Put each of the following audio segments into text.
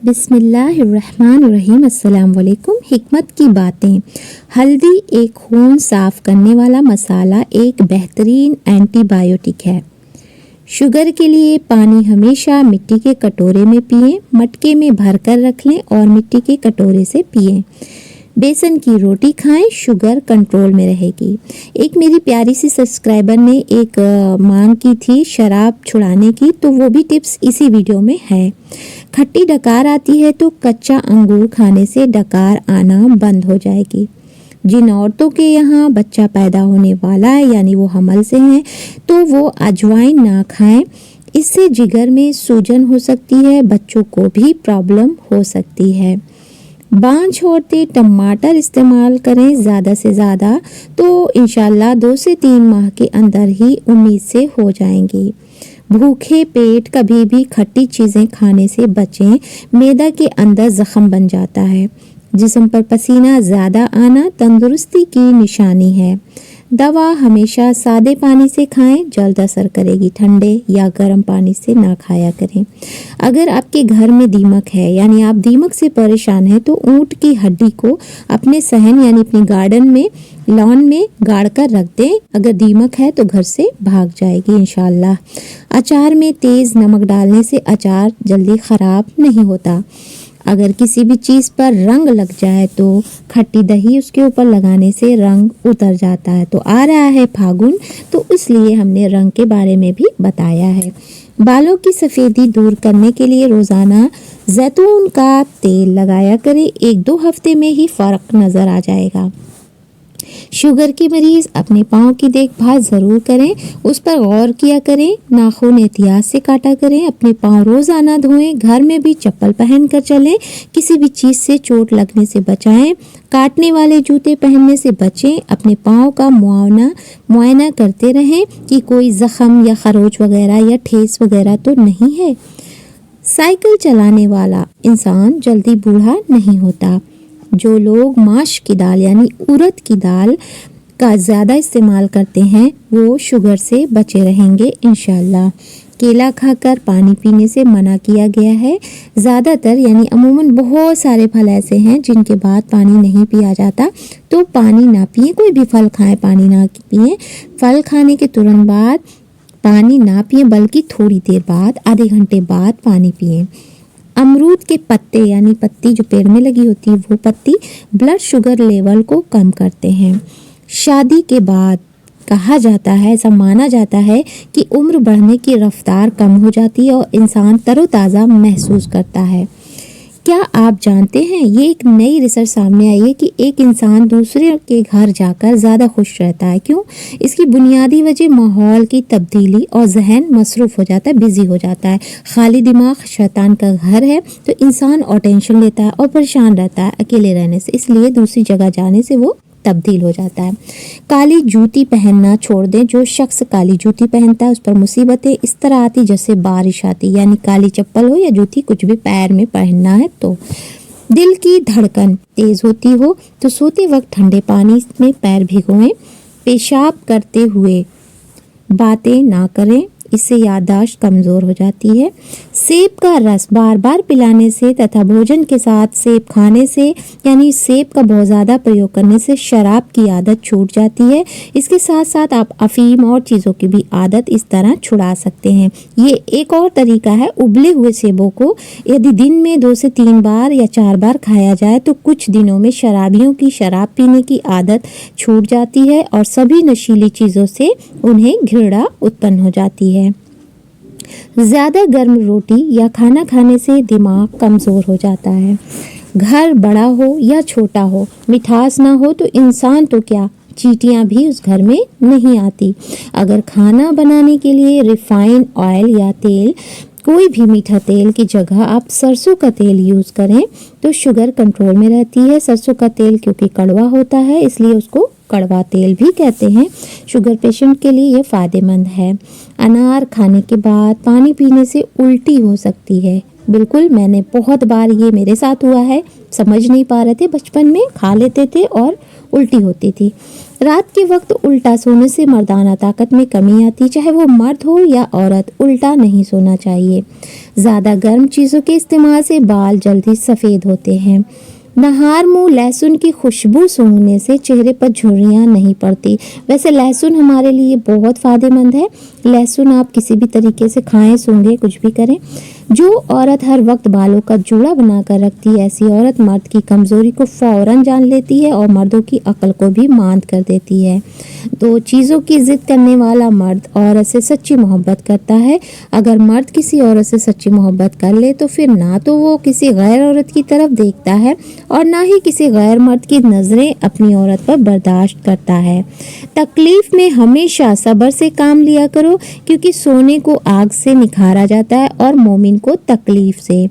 बिस्मिल्लाहिर्रहमानिर्रहीम। अस्सलाम वालेकुम। हिकमत की बातें। हल्दी एक खून साफ करने वाला मसाला, एक बेहतरीन एंटीबायोटिक है। शुगर के लिए पानी हमेशा मिट्टी के कटोरे में पिएं, मटके में भरकर रख लें और मिट्टी के कटोरे से पिएं। बेसन की रोटी खाएं, शुगर कंट्रोल में रहेगी। एक मेरी प्यारी सी सब्सक्राइबर ने एक मांग की थी शराब छुड़ाने की, तो वो भी टिप्स इसी वीडियो में है। खट्टी डकार आती है तो कच्चा अंगूर खाने से डकार आना बंद हो जाएगी। जिन औरतों के यहाँ बच्चा पैदा होने वाला है यानी वो हमल से हैं, तो वो अजवाइन ना खाएं। इससे जिगर में सूजन हो सकती है, बच्चों को भी प्रॉब्लम हो सकती है। बांझ औरतें टमाटर इस्तेमाल करें ज़्यादा से ज़्यादा, तो इंशाल्लाह 2 से 3 माह के अंदर ही उम्मीद से हो जाएंगी। भूखे पेट कभी भी खट्टी चीज़ें खाने से बचें, मैदा के अंदर जख्म बन जाता है। जिस्म पर पसीना ज़्यादा आना तंदुरुस्ती की निशानी है। दवा हमेशा सादे पानी से खाएं, जल्द असर करेगी। ठंडे या गर्म पानी से ना खाया करें। अगर आपके घर में दीमक है यानी आप दीमक से परेशान हैं, तो ऊँट की हड्डी को अपने सहन यानी अपने गार्डन में लॉन में गाड़ कर रख दें। अगर दीमक है तो घर से भाग जाएगी इंशाल्लाह। अचार में तेज़ नमक डालने से अचार जल्दी ख़राब नहीं होता। अगर किसी भी चीज़ पर रंग लग जाए तो खट्टी दही उसके ऊपर लगाने से रंग उतर जाता है। तो आ रहा है फागुन, तो इसलिए हमने रंग के बारे में भी बताया है। बालों की सफ़ेदी दूर करने के लिए रोज़ाना जैतून का तेल लगाया करें, 1-2 हफ्ते में ही फ़र्क नज़र आ जाएगा। शुगर के मरीज़ अपने पाँव की देखभाल ज़रूर करें, उस पर गौर किया करें। नाखून एहतियात से काटा करें, अपने पाँव रोज़ाना धोएं, घर में भी चप्पल पहन कर चलें, किसी भी चीज़ से चोट लगने से बचाएं, काटने वाले जूते पहनने से बचें। अपने पाँव का मुआयना करते रहें कि कोई ज़ख़म या खरोच वगैरह या ठेस वगैरह तो नहीं है। साइकिल चलाने वाला इंसान जल्दी बूढ़ा नहीं होता। जो लोग माश की दाल यानी उड़द की दाल का ज़्यादा इस्तेमाल करते हैं, वो शुगर से बचे रहेंगे इंशाल्लाह। केला खाकर पानी पीने से मना किया गया है। ज़्यादातर यानी अमूमन बहुत सारे फल ऐसे हैं जिनके बाद पानी नहीं पिया जाता, तो पानी ना पिए। कोई भी फल खाएं, पानी ना पिए। फल खाने के तुरंत बाद पानी ना पिए, बल्कि थोड़ी देर बाद, आधे घंटे बाद पानी पिए। अमरूद के पत्ते यानी पत्ती जो पेड़ में लगी होती है, वो पत्ती ब्लड शुगर लेवल को कम करते हैं। शादी के बाद कहा जाता है, ऐसा माना जाता है कि उम्र बढ़ने की रफ्तार कम हो जाती है और इंसान तरोताज़ा महसूस करता है। क्या आप जानते हैं, ये एक नई रिसर्च सामने आई है कि एक इंसान दूसरे के घर जाकर ज़्यादा खुश रहता है। क्यों? इसकी बुनियादी वजह माहौल की तब्दीली और जहन मसरूफ़ हो जाता है, बिज़ी हो जाता है। खाली दिमाग शैतान का घर है, तो इंसान और टेंशन लेता है और परेशान रहता है अकेले रहने से, इसलिए दूसरी जगह जाने से वो तब्दील हो जाता है। काली जूती पहनना छोड़ दें। जो शख्स काली जूती पहनता है उस पर मुसीबतें इस तरह आती जैसे बारिश आती, यानी काली चप्पल हो या जूती कुछ भी पैर में पहनना है तो। दिल की धड़कन तेज़ होती हो तो सोते वक्त ठंडे पानी में पैर भिगोएं। पेशाब करते हुए बातें ना करें, इससे याददाश्त कमज़ोर हो जाती है। सेब का रस बार बार पिलाने से तथा भोजन के साथ सेब खाने से यानी सेब का बहुत ज़्यादा प्रयोग करने से शराब की आदत छूट जाती है। इसके साथ साथ आप अफीम और चीज़ों की भी आदत इस तरह छुड़ा सकते हैं। ये एक और तरीका है। उबले हुए सेबों को यदि दिन में 2 से 3 बार या 4 बार खाया जाए तो कुछ दिनों में शराबियों की शराब पीने की आदत छूट जाती है और सभी नशीली चीज़ों से उन्हें घृणा उत्पन्न हो जाती है। ज़्यादा गर्म रोटी या खाना खाने से दिमाग कमज़ोर हो जाता है। घर बड़ा हो या छोटा हो, मिठास ना हो तो इंसान तो क्या, चींटियाँ भी उस घर में नहीं आती। अगर खाना बनाने के लिए रिफाइंड ऑयल या तेल, कोई भी मीठा तेल की जगह आप सरसों का तेल यूज़ करें तो शुगर कंट्रोल में रहती है। सरसों का तेल क्योंकि कड़वा होता है, इसलिए उसको कड़वा तेल भी कहते हैं। शुगर पेशेंट के लिए ये फ़ायदेमंद है। अनार खाने के बाद पानी पीने से उल्टी हो सकती है, बिल्कुल, मैंने बहुत बार ये मेरे साथ हुआ है। समझ नहीं पा रहे थे, बचपन में खा लेते थे और उल्टी होती थी। रात के वक्त उल्टा सोने से मर्दाना ताकत में कमी आती, चाहे वो मर्द हो या औरत, उल्टा नहीं सोना चाहिए। ज़्यादा गर्म चीज़ों के इस्तेमाल से बाल जल्दी सफ़ेद होते हैं। नहार मुंह लहसुन की खुशबू सूंघने से चेहरे पर झुर्रियाँ नहीं पड़ती। वैसे लहसुन हमारे लिए बहुत फ़ायदेमंद है। लहसुन आप किसी भी तरीके से खाएं, सूंघें, कुछ भी करें। जो औरत हर वक्त बालों का जूड़ा बनाकर रखती है, ऐसी औरत मर्द की कमज़ोरी को फ़ौरन जान लेती है और मर्दों की अक्ल को भी मांद कर देती है। दो चीज़ों की ज़िद करने वाला मर्द औरत से सच्ची मोहब्बत करता है। अगर मर्द किसी औरत से सच्ची मोहब्बत कर ले तो फिर ना तो वो किसी गैर औरत की तरफ देखता है और ना ही किसी गैर मर्द की नज़रें अपनी औरत पर बर्दाश्त करता है। तकलीफ़ में हमेशा सब्र से काम लिया करो, क्योंकि सोने को आग से निखारा जाता है और मोमिन को तकलीफ से।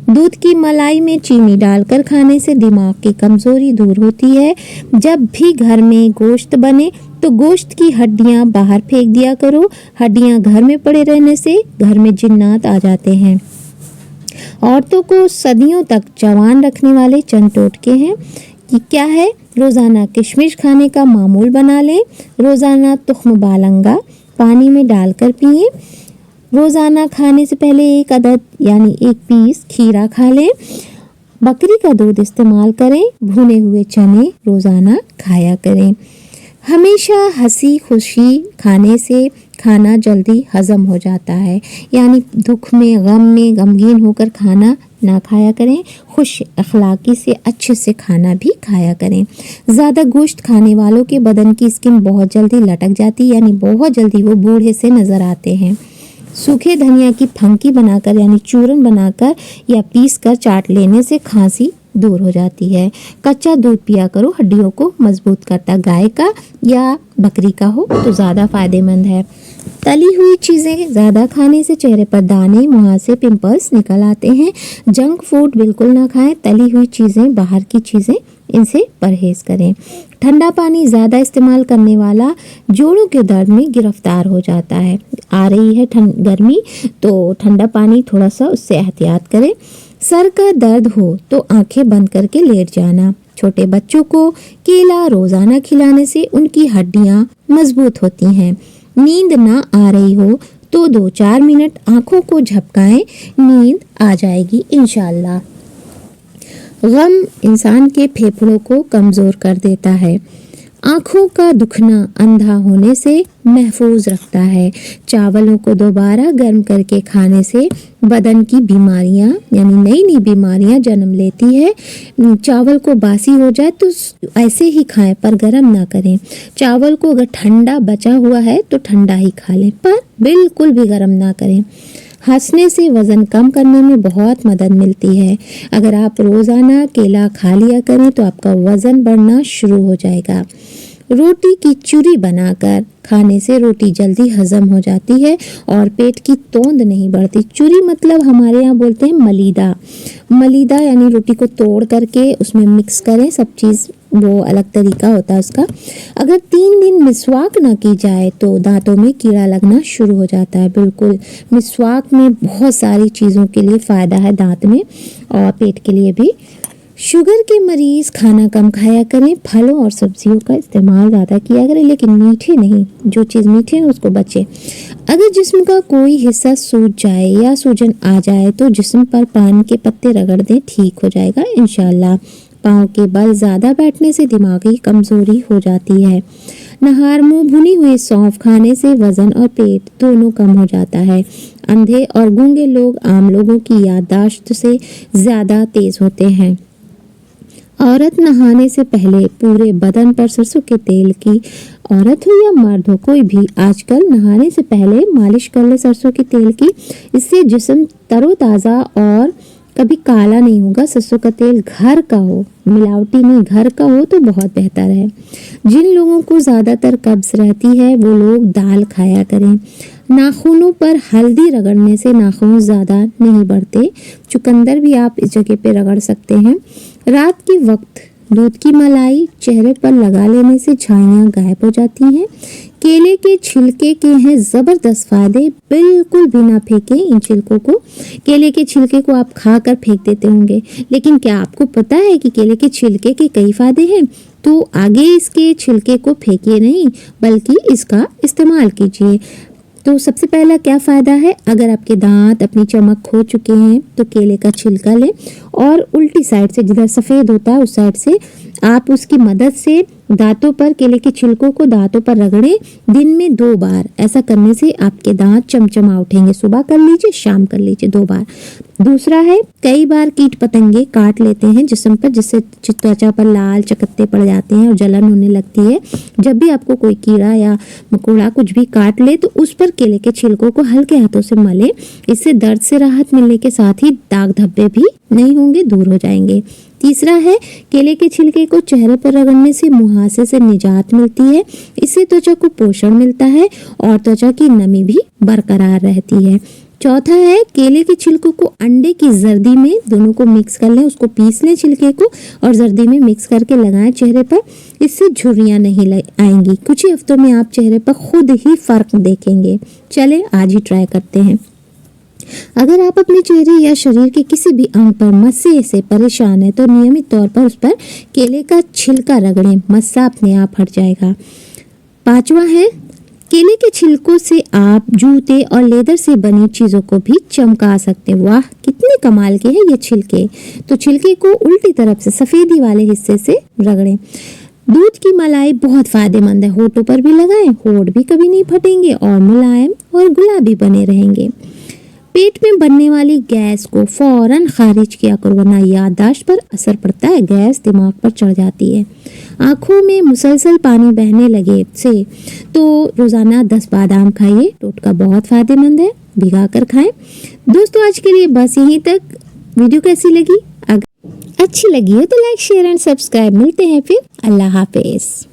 दूध की मलाई में चीनी डालकर खाने से दिमाग की कमज़ोरी दूर होती है। जब भी घर में गोश्त बने तो गोश्त की हड्डियां बाहर फेंक दिया करो। हड्डियां घर में पड़े रहने से घर में जिन्नात आ जाते हैं। औरतों को सदियों तक जवान रखने वाले चंद टोटके हैं कि क्या है। रोज़ाना किशमिश खाने का मामूल बना लें। रोज़ाना तुख्म बालंगा पानी में डालकर पिएं। रोज़ाना खाने से पहले 1 अदद यानी 1 पीस खीरा खा लें। बकरी का दूध इस्तेमाल करें। भुने हुए चने रोज़ाना खाया करें। हमेशा हंसी खुशी खाने से खाना जल्दी हज़म हो जाता है, यानी दुख में, गम में गमगीन होकर खाना ना खाया करें। खुश अखलाकी से अच्छे से खाना भी खाया करें। ज़्यादा गोश्त खाने वालों के बदन की स्किन बहुत जल्दी लटक जाती है, यानी बहुत जल्दी वो बूढ़े से नज़र आते हैं। सूखे धनिया की फंकी बनाकर यानी चूरन बनाकर या पीस कर चाट लेने से खांसी दूर हो जाती है। कच्चा दूध पिया करो, हड्डियों को मजबूत करता। गाय का या बकरी का हो तो ज़्यादा फायदेमंद है। तली हुई चीज़ें ज़्यादा खाने से चेहरे पर दाने, मुहासे, पिंपल्स निकल आते हैं। जंक फूड बिल्कुल ना खाएं। तली हुई चीज़ें, बाहर की चीज़ें, इनसे परहेज़ करें। ठंडा पानी ज़्यादा इस्तेमाल करने वाला जोड़ों के दर्द में गिरफ्तार हो जाता है। आ रही है गर्मी तो ठंडा पानी थोड़ा सा उससे एहतियात करें। सर का दर्द हो तो आंखें बंद करके लेट जाना। छोटे बच्चों को केला रोज़ाना खिलाने से उनकी हड्डियां मजबूत होती हैं। नींद ना आ रही हो तो 2-4 मिनट आंखों को झपकाएं, नींद आ जाएगी इंशाल्लाह। गम इंसान के फेफड़ों को कमज़ोर कर देता है। आँखों का दुखना अंधा होने से महफूज रखता है। चावलों को दोबारा गर्म करके खाने से बदन की बीमारियां यानी नई नई बीमारियां जन्म लेती है। चावल को बासी हो जाए तो ऐसे ही खाएं, पर गर्म ना करें। चावल को अगर ठंडा बचा हुआ है तो ठंडा ही खा लें, पर बिल्कुल भी गर्म ना करें। हंसने से वज़न कम करने में बहुत मदद मिलती है। अगर आप रोज़ाना केला खा लिया करें तो आपका वज़न बढ़ना शुरू हो जाएगा। रोटी की चूरी बनाकर खाने से रोटी जल्दी हजम हो जाती है और पेट की तोंद नहीं बढ़ती। चूरी मतलब हमारे यहाँ बोलते हैं मलीदा। मलीदा यानी रोटी को तोड़ करके उसमें मिक्स करें सब चीज़, वो अलग तरीका होता है उसका। अगर 3 दिन मिसवाक ना की जाए तो दांतों में कीड़ा लगना शुरू हो जाता है। बिल्कुल, मिसवाक में बहुत सारी चीज़ों के लिए फ़ायदा है, दांत में और पेट के लिए भी। शुगर के मरीज़ खाना कम खाया करें। फलों और सब्जियों का इस्तेमाल ज़्यादा किया करें, लेकिन मीठे नहीं। जो चीज़ मीठे है उसको बचे। अगर जिस्म का कोई हिस्सा सूज जाए या सूजन आ जाए तो जिस्म पर पान के पत्ते रगड़ दें, ठीक हो जाएगा इंशाल्लाह। पाँव के बल ज़्यादा बैठने से दिमागी कमज़ोरी हो जाती है। नहार मुँह भुनी हुई सौंफ खाने से वज़न और पेट दोनों कम हो जाता है। अंधे और गूंगे लोग आम लोगों की याददाश्त से ज़्यादा तेज़ होते हैं। औरत नहाने से पहले पूरे बदन पर सरसों के तेल की, औरत हो या मर्द हो कोई भी, आजकल नहाने से पहले मालिश कर ले सरसों के तेल की। इससे जिस्म तरोताज़ा और कभी काला नहीं होगा। सरसों का तेल घर का हो, मिलावटी नहीं, घर का हो तो बहुत बेहतर है। जिन लोगों को ज़्यादातर कब्ज़ रहती है वो लोग दाल खाया करें। नाखूनों पर हल्दी रगड़ने से नाखून ज़्यादा नहीं बढ़ते। चुकंदर भी आप इस जगह पे रगड़ सकते हैं। रात के वक्त दूध की मलाई चेहरे पर लगा लेने से झाइयाँ गायब हो जाती हैं। केले के छिलके के हैं ज़बरदस्त फायदे, बिल्कुल भी ना फेंकें इन छिलकों को। केले के छिलके को आप खाकर फेंक देते होंगे, लेकिन क्या आपको पता है कि केले के छिलके के कई फायदे हैं? तो आगे इसके छिलके को फेंकिए नहीं, बल्कि इसका इस्तेमाल कीजिए। तो सबसे पहला क्या फ़ायदा है, अगर आपके दांत अपनी चमक खो चुके हैं तो केले का छिलका लें और उल्टी साइड से, जिधर सफ़ेद होता है उस साइड से आप उसकी मदद से दांतों पर केले के छिलकों को दांतों पर रगड़ें दिन में 2 बार। ऐसा करने से आपके दांत चमचमा उठेंगे। सुबह कर लीजिए, शाम कर लीजिए 2 बार। दूसरा है, कई बार कीट पतंगे काट लेते हैं जिस्म पर, जिससे त्वचा पर लाल चकत्ते पड़ जाते हैं और जलन होने लगती है। जब भी आपको कोई कीड़ा या मकोड़ा कुछ भी काट ले तो उस पर केले के छिलकों को हल्के हाथों से मलें। इससे दर्द से राहत मिलने के साथ ही दाग धब्बे भी नहीं होंगे, दूर हो जाएंगे। तीसरा है, केले के छिलके को चेहरे पर रगड़ने से मुहासे से निजात मिलती है। इससे त्वचा को पोषण मिलता है और त्वचा की नमी भी बरकरार रहती है। चौथा है, केले के छिलकों को अंडे की जर्दी में दोनों को मिक्स कर लें, उसको पीस लें छिलके को और जर्दी में मिक्स करके लगाएं चेहरे पर। इससे झुर्रियाँ नहीं आएंगी। कुछ ही हफ्तों में आप चेहरे पर खुद ही फर्क देखेंगे। चले आज ही ट्राई करते हैं। अगर आप अपने चेहरे या शरीर के किसी भी अंग पर मस्से से परेशान है तो नियमित तौर पर उस पर केले का छिलका रगड़ें, मस्सा अपने आप हट जाएगा। पांचवा है, केले के छिलकों से आप जूते और लेदर से बनी चीज़ों को भी चमका सकते हैं। वाह, कितने कमाल के हैं ये छिलके। तो छिलके को उल्टी तरफ से सफ़ेदी वाले हिस्से से रगड़ें। दूध की मलाई बहुत फायदेमंद है, होठों पर भी लगाएं, होठ भी कभी नहीं फटेंगे और मुलायम और गुलाबी बने रहेंगे। पेट में बनने वाली गैस को फौरन खारिज किया करो, वरना याददाश्त पर असर पड़ता है, गैस दिमाग पर चढ़ जाती है। आँखों में मुसलसल पानी बहने लगे से तो रोज़ाना 10 बादाम खाइए, टोटका बहुत फ़ायदेमंद है, भिगा कर खाएं। दोस्तों आज के लिए बस यहीं तक। वीडियो कैसी लगी? अगर अच्छी लगी हो तो लाइक, शेयर एंड सब्सक्राइब। मिलते हैं फिर। अल्लाह हाफिज़।